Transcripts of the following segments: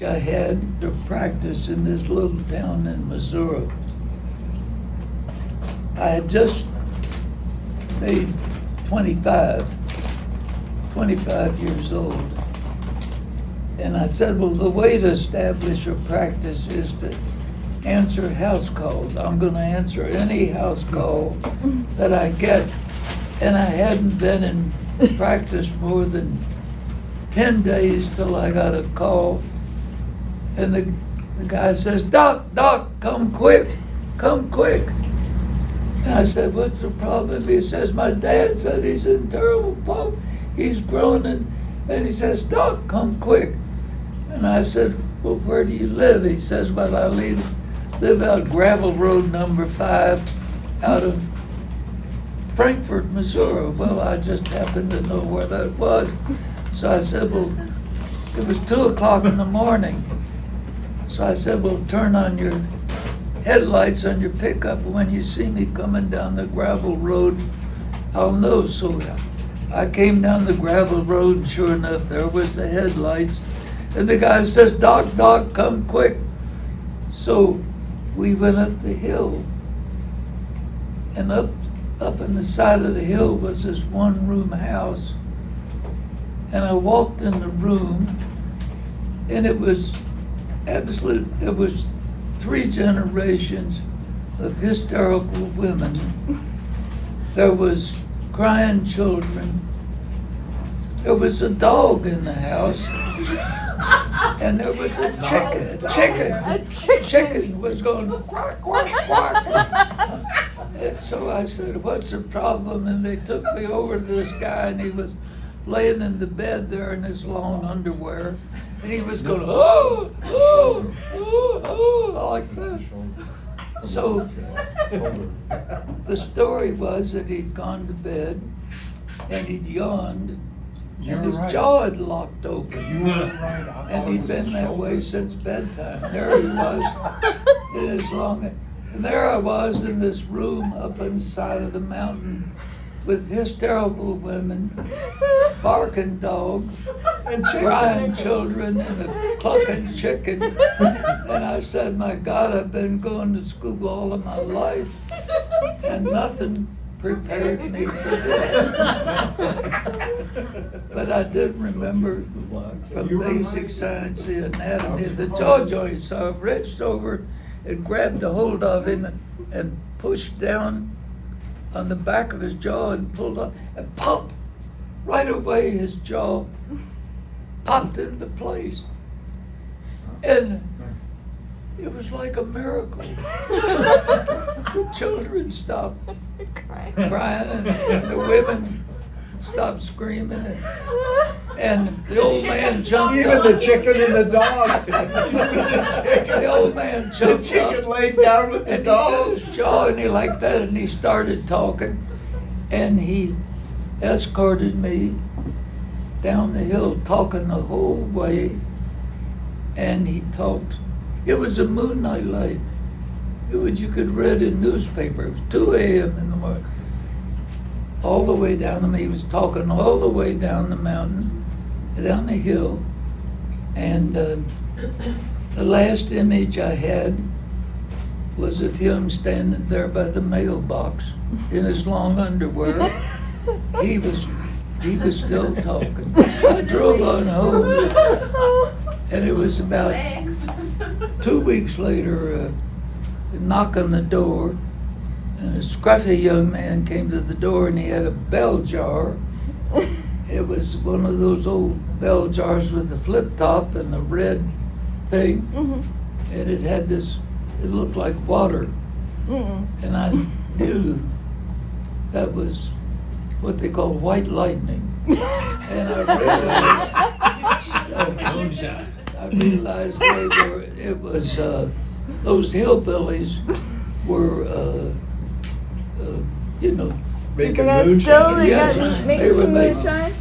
I had to practice in this little town in Missouri. I had just made 25 years old. And I said, well, the way to establish a practice is to answer house calls. I'm gonna answer any house call that I get. And I hadn't been in practice more than 10 days till I got a call. And the guy says, Doc, come quick. And I said, what's the problem? He says, my dad said he's in terrible pain. He's groaning. And he says, Doc, come quick. And I said, well, where do you live? He says, well, I live out Gravel Road number 5 out of Frankfort, Missouri. Well, I just happened to know where that was. So I said, well, it was 2 o'clock in the morning. So I said, well, turn on your headlights on your pickup. When you see me coming down the gravel road, I'll know. So I came down the gravel road, and sure enough, there was the headlights. And the guy says, Doc, come quick. So we went up the hill. And up on the side of the hill was this one-room house. And I walked in the room, and it was 3 generations of hysterical women. There was crying children. There was a dog in the house. And there was a chicken. Chicken was going quack, quack, quack. And so I said, what's the problem? And they took me over to this guy, and he was laying in the bed there in his long underwear. And he was going, oh, like that. So the story was that he'd gone to bed and he'd yawned and his jaw had locked open. And he'd been that way since bedtime. There he was in his long, and there I was in this room up on the side of the mountain with hysterical women, barking dog, and crying children, and a clucking chicken. And I said, my God, I've been going to school all of my life, and nothing prepared me for this. But I did remember from basic science, the anatomy of the jaw joint, so I reached over and grabbed a hold of him and pushed down on the back of his jaw and pulled up, and pop! Right away his jaw popped into place. And it was like a miracle. The children stopped crying and the women stopped screaming. And the old man jumped Even up. the chicken and the dog. The old man The jumped chicken up. laid down with the And he did dog. his jaw, and he like that, and he started talking, and he escorted me down the hill, talking the whole way, and he talked. It was a moonlight light. You could read in newspaper. It was 2 a.m. in the morning. All the way down to me, he was talking all the way down the mountain, down the hill, and the last image I had was of him standing there by the mailbox in his long underwear. He was still talking. I drove on home, and it was about 2 weeks later, a knock on the door, and a scruffy young man came to the door, and he had a bell jar. It was one of those old bell jars with the flip top and the red thing, and it had this, it looked like water. And I knew that was what they call white lightning. And I realized it was those hillbillies were, Making They moonshine. got they making were some making- moonshine.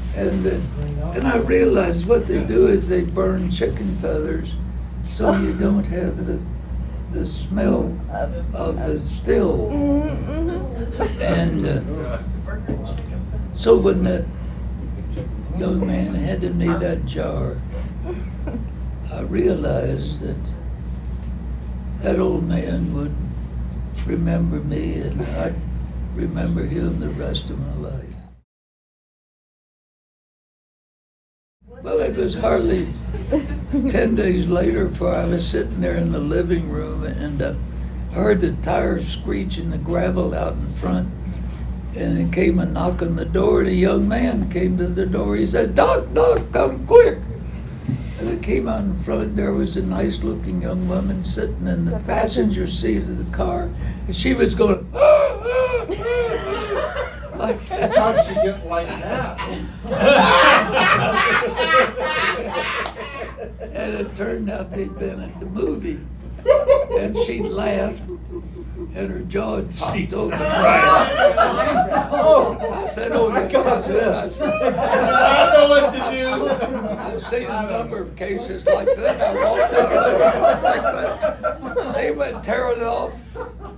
And I realized what they do is they burn chicken feathers so you don't have the smell of the still. And so when that young man handed me that jar, I realized that that old man would remember me, and I'd remember him the rest of my life. Well, it was hardly 10 days later before I was sitting there in the living room, and I heard the tires screech in the gravel out in front, and it came a knock on the door, and a young man came to the door. He said, "Doc, Doc, come quick." And I came out in front. There was a nice-looking young woman sitting in the passenger seat of the car, and she was going, "Ah, ah, ah, ah," like that. How'd she get like that? And it turned out they'd been at the movie, and she laughed, and her jaw had popped open. I said, "Oh, yes," I said, I know what to do. I've seen a number of cases like that. I walked out. They went tearing off.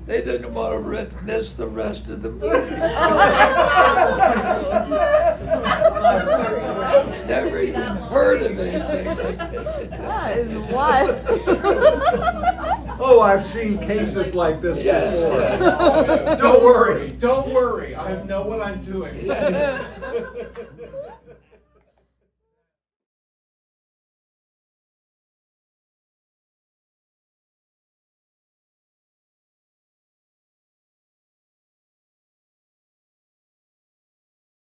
They didn't want to miss the rest of the movie. Never even heard of anything like that. That is wild. Oh, I've seen cases like this Yes, before. yes. Don't worry, don't worry. I know what I'm doing.